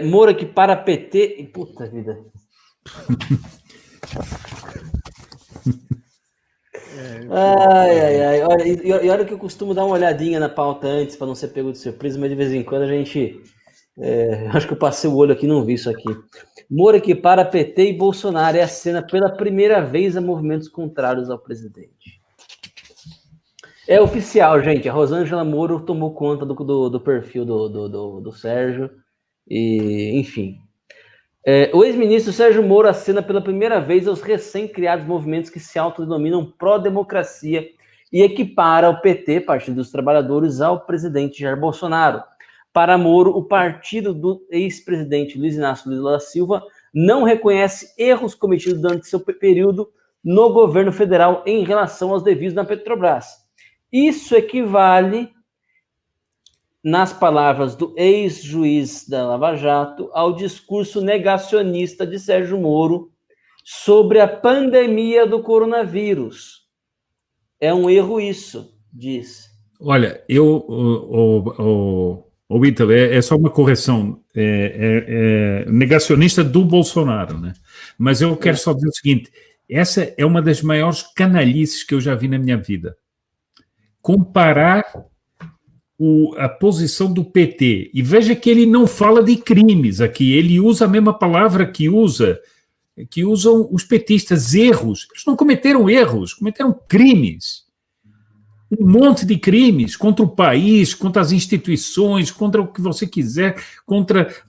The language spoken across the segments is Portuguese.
Moro aqui para PT... Puta vida. Ai. Olha, e olha que eu costumo dar uma olhadinha na pauta antes, para não ser pego de surpresa, mas de vez em quando a gente... acho que eu passei o olho aqui e não vi isso aqui. Moro equipara PT e Bolsonaro e acena pela primeira vez a movimentos contrários ao presidente. É oficial, gente. A Rosângela Moro tomou conta do perfil do Sérgio. E, enfim. O ex-ministro Sérgio Moro acena pela primeira vez aos recém-criados movimentos que se autodenominam pró-democracia e equipara o PT, Partido dos Trabalhadores, ao presidente Jair Bolsonaro. Para Moro, o partido do ex-presidente Luiz Inácio Lula da Silva não reconhece erros cometidos durante seu período no governo federal em relação aos desvios na Petrobras. Isso equivale, nas palavras do ex-juiz da Lava Jato, ao discurso negacionista de Sérgio Moro sobre a pandemia do coronavírus. É um erro isso, diz. Olha, o Ítalo, é só uma correção, negacionista do Bolsonaro, né? Mas eu quero só dizer o seguinte, essa é uma das maiores canalices que eu já vi na minha vida. Comparar a posição do PT, e veja que ele não fala de crimes aqui, ele usa a mesma palavra que usam os petistas, erros. Eles não cometeram erros, cometeram crimes. Um monte de crimes contra o país, contra as instituições, contra o que você quiser,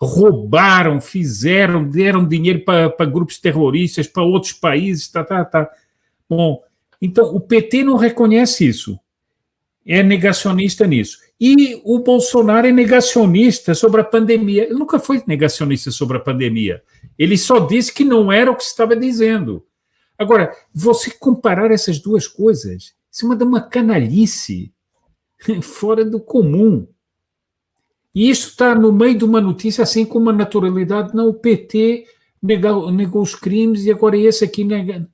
roubaram, fizeram, deram dinheiro para grupos terroristas, para outros países, tá. Bom, então o PT não reconhece isso, é negacionista nisso. E o Bolsonaro é negacionista sobre a pandemia. Ele nunca foi negacionista sobre a pandemia. Ele só disse que não era o que se estava dizendo. Agora, você comparar essas duas coisas, isso é uma canalice fora do comum. E isso está no meio de uma notícia assim com uma naturalidade. Não, o PT negou os crimes e agora esse aqui nega.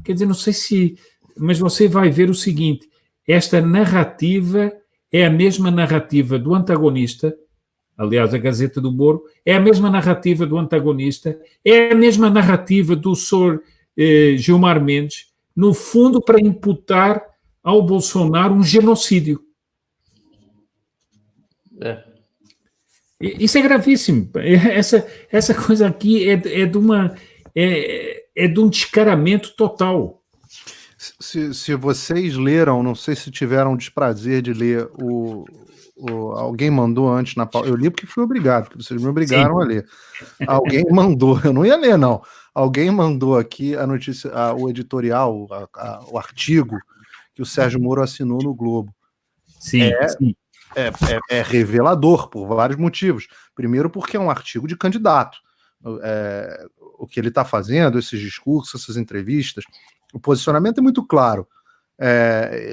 Quer dizer, não sei se... Mas você vai ver o seguinte, esta narrativa é a mesma narrativa do antagonista, aliás, a Gazeta do Moro, é a mesma narrativa do antagonista, é a mesma narrativa do Sr. Gilmar Mendes, no fundo para imputar ao Bolsonaro um genocídio. Isso é gravíssimo. Essa coisa aqui é de um descaramento total. Se vocês leram, não sei se tiveram o desprazer de ler alguém mandou antes na pauta. Eu li porque fui obrigado, porque vocês me obrigaram a ler. Alguém mandou, eu não ia ler, não. Alguém mandou aqui a notícia, o editorial, o artigo que o Sérgio Moro assinou no Globo. Sim. É revelador por vários motivos. Primeiro, porque é um artigo de candidato. O que ele está fazendo, esses discursos, essas entrevistas, o posicionamento é muito claro.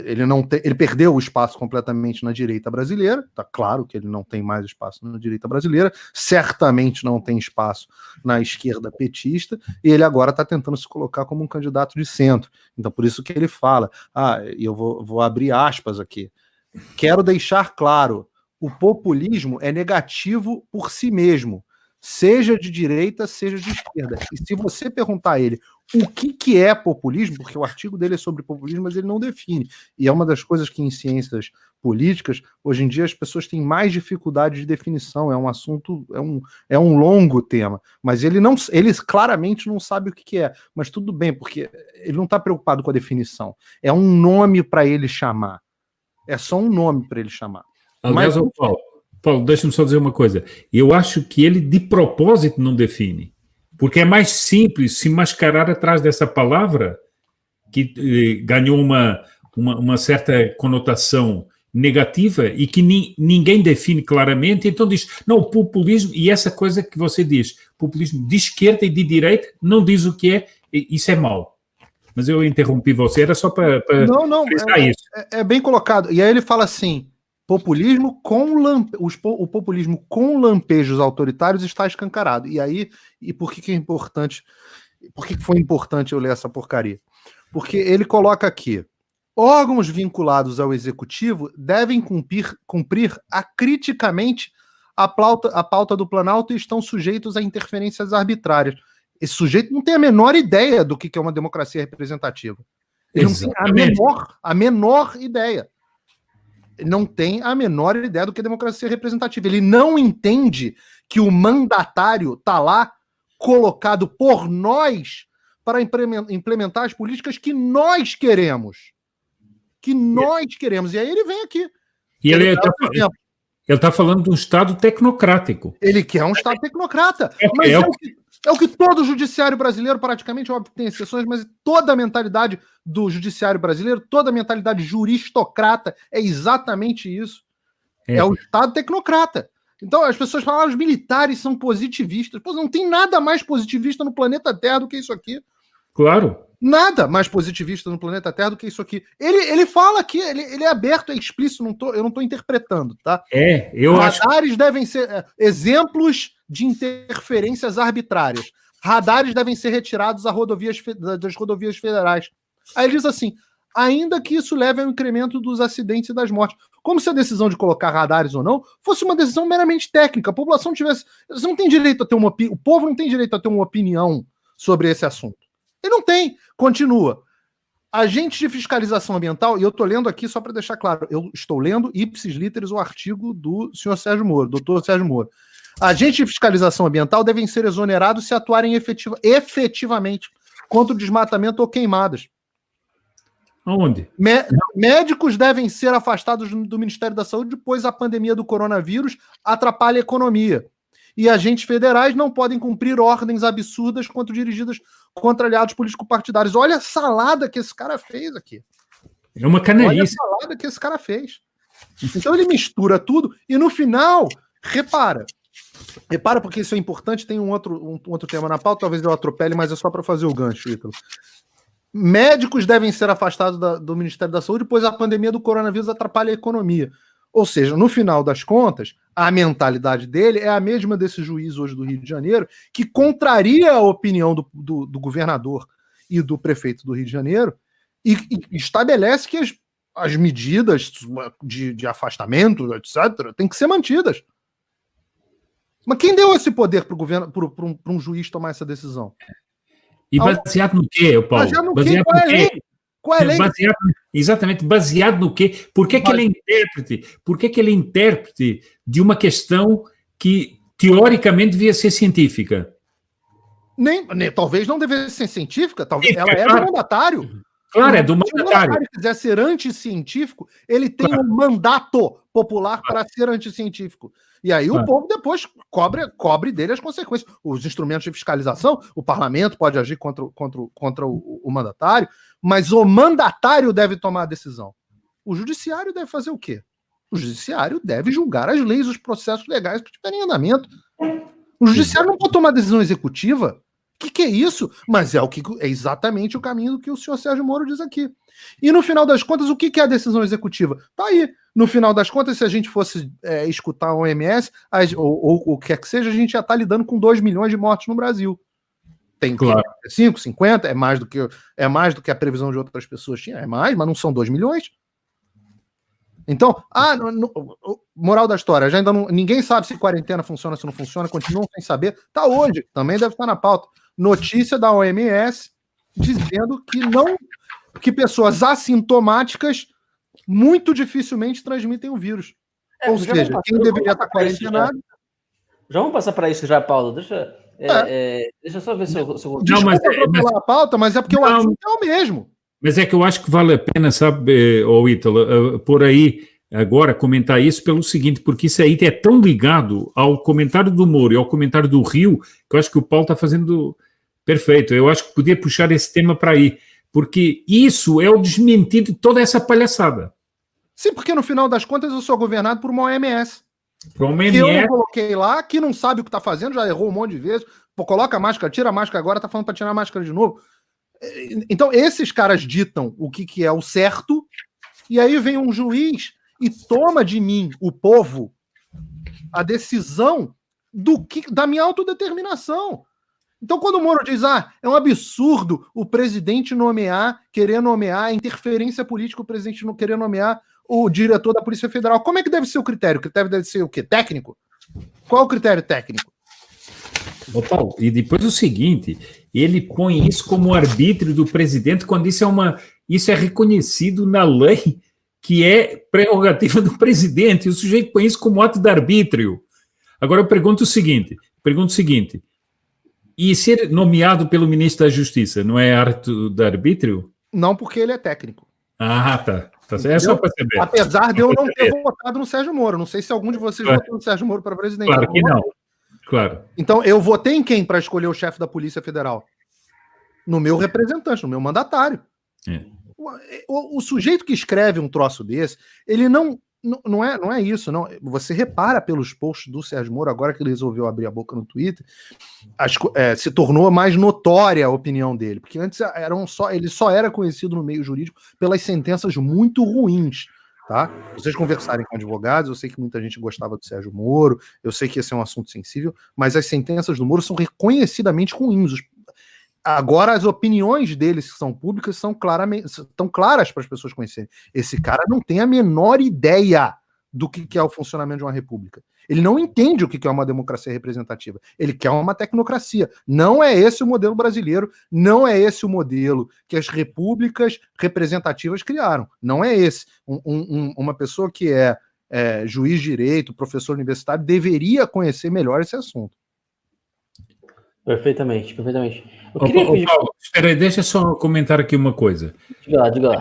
Ele perdeu o espaço completamente na direita brasileira, está claro que ele não tem mais espaço na direita brasileira, certamente não tem espaço na esquerda petista, e ele agora está tentando se colocar como um candidato de centro. Então, por isso que ele fala, e eu vou abrir aspas aqui, quero deixar claro, o populismo é negativo por si mesmo, seja de direita, seja de esquerda. E se você perguntar a ele o que é populismo, porque o artigo dele é sobre populismo, mas ele não define. E é uma das coisas que em ciências políticas, hoje em dia as pessoas têm mais dificuldade de definição, é um assunto, é um longo tema, mas ele claramente não sabe o que é, mas tudo bem, porque ele não está preocupado com a definição, é um nome para ele chamar, é só um nome para ele chamar. Aliás, Paulo, deixa-me só dizer uma coisa, eu acho que ele de propósito não define, porque é mais simples se mascarar atrás dessa palavra que ganhou uma certa conotação negativa e que ninguém define claramente, então diz, não, o populismo, e essa coisa que você diz, populismo de esquerda e de direita, não diz o que é, isso é mau. Mas eu interrompi você, era só para frisar isso. É bem colocado, e aí ele fala assim, o populismo com lampejos autoritários está escancarado. E aí, por que é importante? Por que foi importante eu ler essa porcaria? Porque ele coloca aqui: órgãos vinculados ao executivo devem cumprir acriticamente a pauta do Planalto estão sujeitos a interferências arbitrárias. Esse sujeito não tem a menor ideia do que é uma democracia representativa. Ele não tem a menor ideia. Ele não tem a menor ideia do que é democracia representativa. Ele não entende que o mandatário está lá colocado por nós para implementar as políticas que nós queremos. Que nós queremos. E aí ele vem aqui. E ele está falando de um Estado tecnocrático. Ele quer um Estado tecnocrata. Mas é o que todo o judiciário brasileiro, praticamente, óbvio que tem exceções, mas toda a mentalidade do judiciário brasileiro, toda a mentalidade juristocrata é exatamente isso. É o Estado tecnocrata. Então as pessoas falam, os militares são positivistas. Pô, não tem nada mais positivista no planeta Terra do que isso aqui. Claro. Nada mais positivista no planeta Terra do que isso aqui. Ele fala aqui, ele é aberto, é explícito, eu não estou interpretando, tá? Radares devem ser exemplos de interferências arbitrárias. Radares devem ser retirados das rodovias federais. Aí ele diz assim, ainda que isso leve ao incremento dos acidentes e das mortes. Como se a decisão de colocar radares ou não fosse uma decisão meramente técnica. A população tivesse... Você não tem direito a ter uma opinião. O povo não tem direito a ter uma opinião sobre esse assunto. Ele não tem. Continua. Agentes de fiscalização ambiental, e eu estou lendo aqui só para deixar claro, eu estou lendo ipsis literis o artigo do senhor Sérgio Moro, doutor Sérgio Moro. Agentes de fiscalização ambiental devem ser exonerados se atuarem efetivamente contra o desmatamento ou queimadas. Aonde? Médicos devem ser afastados do Ministério da Saúde, pois a pandemia do coronavírus atrapalha a economia. E agentes federais não podem cumprir ordens absurdas dirigidas contra aliados político-partidários. Olha a salada que esse cara fez aqui. É uma canalice. Olha a salada que esse cara fez. Então ele mistura tudo e no final, repara porque isso é importante, tem um outro tema na pauta, talvez eu atropele, mas é só para fazer o gancho, Ítalo. Médicos devem ser afastados do Ministério da Saúde, pois a pandemia do coronavírus atrapalha a economia. Ou seja, no final das contas, a mentalidade dele é a mesma desse juiz hoje do Rio de Janeiro, que contraria a opinião do governador e do prefeito do Rio de Janeiro e estabelece que as medidas de afastamento, etc., têm que ser mantidas. Mas quem deu esse poder para o governo, para um juiz tomar essa decisão? E baseado no quê, Paulo? Baseado no quê? Qual é a lei? Exatamente, baseado no quê? Por que, que ele é intérprete? Por que, que ele é intérprete de uma questão que, teoricamente, devia ser científica? Talvez não devesse ser científica, talvez ela é do mandatário. Claro, é do mandatário. Se o mandatário quiser ser anticientífico, ele tem um mandato popular para ser anticientífico. E aí o povo depois cobre dele as consequências. Os instrumentos de fiscalização, o parlamento pode agir contra o mandatário, mas o mandatário deve tomar a decisão. O judiciário deve fazer o quê? O judiciário deve julgar as leis, os processos legais que estiverem em andamento. O judiciário não pode tomar decisão executiva. O que é isso? Mas é exatamente o caminho do que o senhor Sérgio Moro diz aqui. E no final das contas, o que é a decisão executiva? Tá aí. No final das contas, se a gente fosse escutar a OMS, ou o que quer que seja, a gente já está lidando com 2 milhões de mortes no Brasil. Tem 5, 50, é mais do que a previsão de outras pessoas tinha, é mais, mas não são 2 milhões. Então, moral da história, ninguém sabe se quarentena funciona, se não funciona, continuam sem saber. Tá hoje, também deve estar na pauta. Notícia da OMS dizendo que pessoas assintomáticas muito dificilmente transmitem o vírus. Ou seja, quem deveria estar quarentenado... Já vamos passar para isso já, Paulo. Deixa eu só ver se eu... a pauta, mas é porque o assunto é o mesmo. Mas é que eu acho que vale a pena, sabe, Ítalo, por aí agora comentar isso pelo seguinte, porque isso aí é tão ligado ao comentário do Moro e ao comentário do Rio, que eu acho que o Paulo está fazendo perfeito. Eu acho que podia puxar esse tema para aí, porque isso é o desmentido de toda essa palhaçada. Sim, porque no final das contas eu sou governado por uma OMS. Que eu não coloquei lá, que não sabe o que está fazendo, já errou um monte de vezes. Pô, coloca a máscara, tira a máscara agora, está falando para tirar a máscara de novo. Então, esses caras ditam o que é o certo, e aí vem um juiz e toma de mim, o povo, a decisão da minha autodeterminação. Então, quando o Moro diz, é um absurdo o presidente querer nomear, interferência política, o presidente não querer nomear o diretor da Polícia Federal. Como é que deve ser o critério? O critério deve ser o quê? Técnico? Qual o critério técnico? Ô, Paulo, e depois o seguinte, ele põe isso como arbítrio do presidente quando isso é reconhecido na lei que é prerrogativa do presidente, e o sujeito põe isso como ato de arbítrio. Agora eu pergunto o seguinte, e ser nomeado pelo ministro da Justiça não é ato de arbítrio? Não, porque ele é técnico. Ah, tá. É só para saber. Apesar de eu não ter votado no Sérgio Moro. Não sei se algum de vocês votou no Sérgio Moro para presidente. Claro que não. Claro. Então, eu votei em quem para escolher o chefe da Polícia Federal? No meu representante, no meu mandatário. É. O sujeito que escreve um troço desse, ele não é isso, não. Você repara pelos posts do Sérgio Moro, agora que ele resolveu abrir a boca no Twitter, se tornou mais notória a opinião dele, porque antes ele só era conhecido no meio jurídico pelas sentenças muito ruins, tá? Vocês conversarem com advogados, eu sei que muita gente gostava do Sérgio Moro, eu sei que esse é um assunto sensível, mas as sentenças do Moro são reconhecidamente ruins. Agora, as opiniões deles que são públicas estão claras para as pessoas conhecerem. Esse cara não tem a menor ideia do que é o funcionamento de uma república. Ele não entende o que é uma democracia representativa. Ele quer uma tecnocracia. Não é esse o modelo brasileiro, não é esse o modelo que as repúblicas representativas criaram. Não é esse. Uma pessoa que é juiz de direito, professor universitário, deveria conhecer melhor esse assunto. Perfeitamente. Paulo, espera aí, deixa só comentar aqui uma coisa. Diga lá.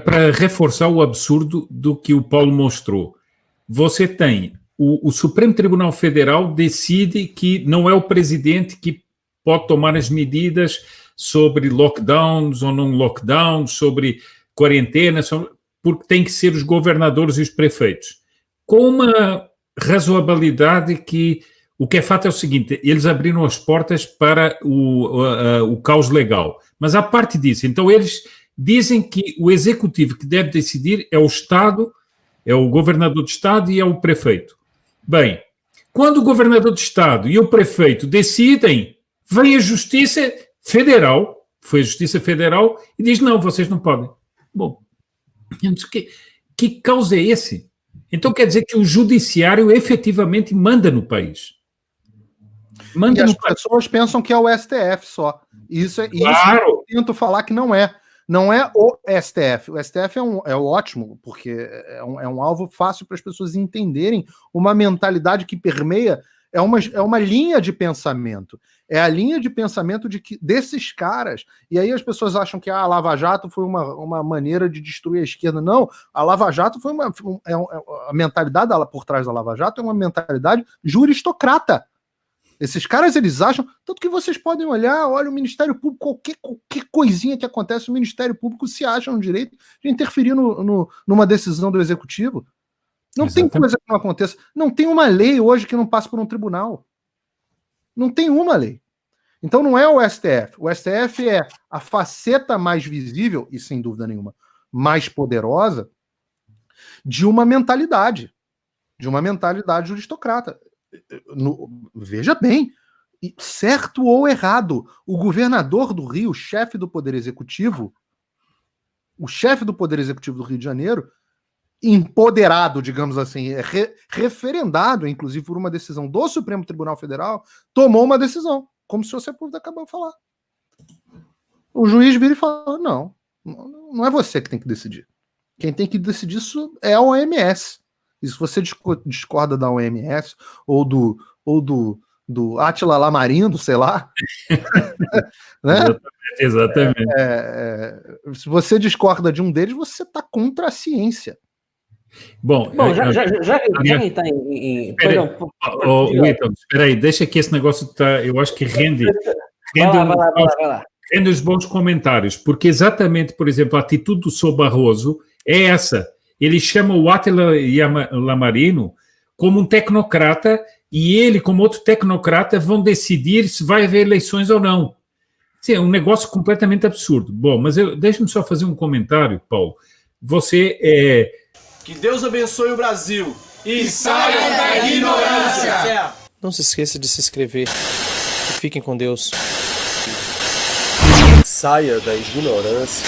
Para reforçar o absurdo do que o Paulo mostrou. Você tem o Supremo Tribunal Federal decide que não é o presidente que pode tomar as medidas sobre lockdowns ou não lockdowns, sobre quarentena, porque tem que ser os governadores e os prefeitos. Com uma razoabilidade que o que é fato é o seguinte, eles abriram as portas para o caos legal. Mas a parte disso, então eles dizem que o executivo que deve decidir é o Estado, é o governador do Estado e é o prefeito. Bem, quando o governador do Estado e o prefeito decidem, vem a Justiça Federal, foi a Justiça Federal, e diz, não, vocês não podem. Bom, que caos é esse? Então quer dizer que o judiciário efetivamente manda no país. E as pessoas pensam que é o STF só. Isso eu tento falar que não é. Não é o STF. O STF é ótimo, porque é um alvo fácil para as pessoas entenderem uma mentalidade que permeia, é uma linha de pensamento. É a linha de pensamento desses caras. E aí as pessoas acham que a Lava Jato foi uma maneira de destruir a esquerda. Não, a Lava Jato foi a mentalidade por trás da Lava Jato é uma mentalidade juristocrata. Esses caras, eles acham, tanto que vocês podem olha o Ministério Público, qualquer coisinha que acontece, o Ministério Público se acha no direito de interferir numa decisão do Executivo. Não Exatamente. Tem coisa que não aconteça. Não tem uma lei hoje que não passe por um tribunal. Não tem uma lei. Então não é o STF. O STF é a faceta mais visível, e sem dúvida nenhuma, mais poderosa, de uma mentalidade juristocrata. Veja bem, certo ou errado, o governador do Rio, o chefe do Poder Executivo do Rio de Janeiro, empoderado, digamos assim, referendado, inclusive por uma decisão do Supremo Tribunal Federal, tomou uma decisão, como se o Sepúlveda acabou de falar. O juiz vira e fala, não é você que tem que decidir. Quem tem que decidir isso é a OMS. E se você discorda da OMS ou do Átila Lamarino, sei lá, né? Exatamente. Se você discorda de um deles, você está contra a ciência. Bom, já que está em... Wilton, espera aí, deixa que esse negócio eu acho que rende os bons comentários, porque exatamente, por exemplo, a atitude do Sr. Barroso é essa. Ele chama o Átila Lamarino como um tecnocrata e ele, como outro tecnocrata, vão decidir se vai haver eleições ou não. Sim, é um negócio completamente absurdo. Bom, mas deixa-me só fazer um comentário, Paulo. Que Deus abençoe o Brasil e saia da ignorância! Não se esqueça de se inscrever e fiquem com Deus. Saia da ignorância.